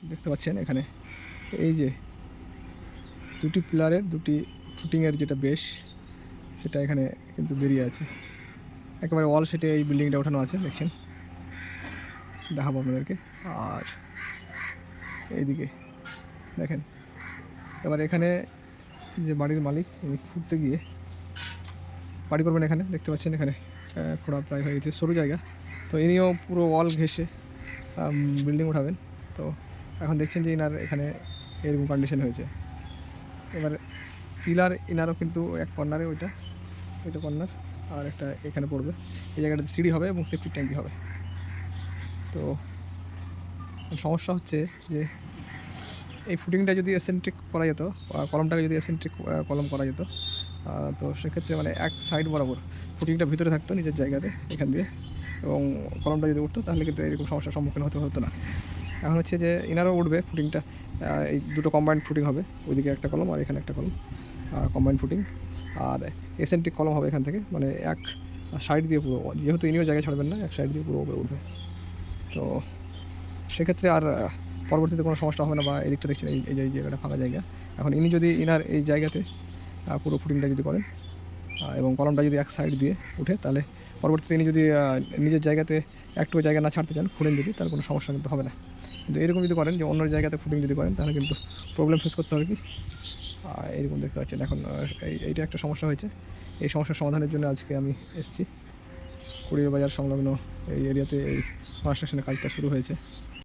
দেখতে পাচ্ছেন এখানে এই যে দুটি পিলারের দুটি ফুটিংয়ের যেটা বেশ সেটা এখানে কিন্তু বেরিয়ে আছে। একেবারে ওয়াল সেটে এই বিল্ডিংটা ওঠানো আছে, দেখছেন, দেখাবো আপনাদেরকে। আর এইদিকে দেখেন, এবার এখানে যে বাড়ির মালিক উনি খুঁড়তে গিয়ে বাড়ি করবেন এখানে, দেখতে পাচ্ছেন এখানে খোঁড়া প্রায় হয়ে গেছে, সরু জায়গা। তো ইনিও পুরো ওয়াল ঘেঁষে বিল্ডিং উঠাবেন। তো এখন দেখছেন যে ইনার এখানে এরকম কন্ডিশন হয়েছে। এবার পিলার ইনারও কিন্তু এক কর্নারে ওইটা কর্নার, আর একটা এখানে পড়বে। এই জায়গাটাতে সিঁড়ি হবে এবং সেফটি ট্যাঙ্কি হবে। তো সমস্যা হচ্ছে যে এই ফুটিংটা যদি এসেন্ট্রিক করা যেত, কলমটাকে যদি এসেন্ট্রিক কলম করা যেত, তো সেক্ষেত্রে মানে এক সাইড বরাবর ফুটিংটা ভিতরে থাকতো নিজের জায়গাতে এখান দিয়ে, এবং কলমটা যদি উঠতো তাহলে কিন্তু এরকম সমস্যার সম্মুখীন হতো না। এখন হচ্ছে যে ইনারও উঠবে ফুটিংটা, এই দুটো কম্বাইন্ড ফুটিং হবে, ওইদিকে একটা কলম আর এখানে একটা কলম, কম্বাইন্ড ফুটিং। আর এসেন্ট্রিক কলম হবে এখান থেকে, মানে এক সাইড দিয়ে পুরো, যেহেতু ইনিও জায়গায় ছাড়বেন না, এক সাইড দিয়ে পুরো উপরে উঠবে। তো সেক্ষেত্রে আর পরবর্তীতে কোনো সমস্যা হবে না। বা এদিকটা দেখছেন এই যে জায়গাটা ফাঁকা জায়গা, এখন ইনি যদি ইনার এই জায়গাতে পুরো ফুটিংটা যদি করেন এবং কলমটা যদি এক সাইড দিয়ে উঠে, তাহলে পরবর্তীতে ইনি যদি নিজের জায়গাতে একটু জায়গা না ছাড়তে চান, খুঁড়েন যদি, তার কোনো সমস্যা কিন্তু হবে না। কিন্তু এরকম যদি করেন যে অন্য জায়গাতে ফুটিং যদি করেন, তাহলে কিন্তু প্রবলেম ফেস করতে হবে। কি এরকম দেখতে পাচ্ছেন এখন এইটা একটা সমস্যা হয়েছে। এই সমস্যার সমাধানের জন্য আজকে আমি এসেছি কুড়িয়া বাজার সংলগ্ন এই এরিয়াতে, এই কনস্ট্রাকশনের কাজটা শুরু হয়েছে।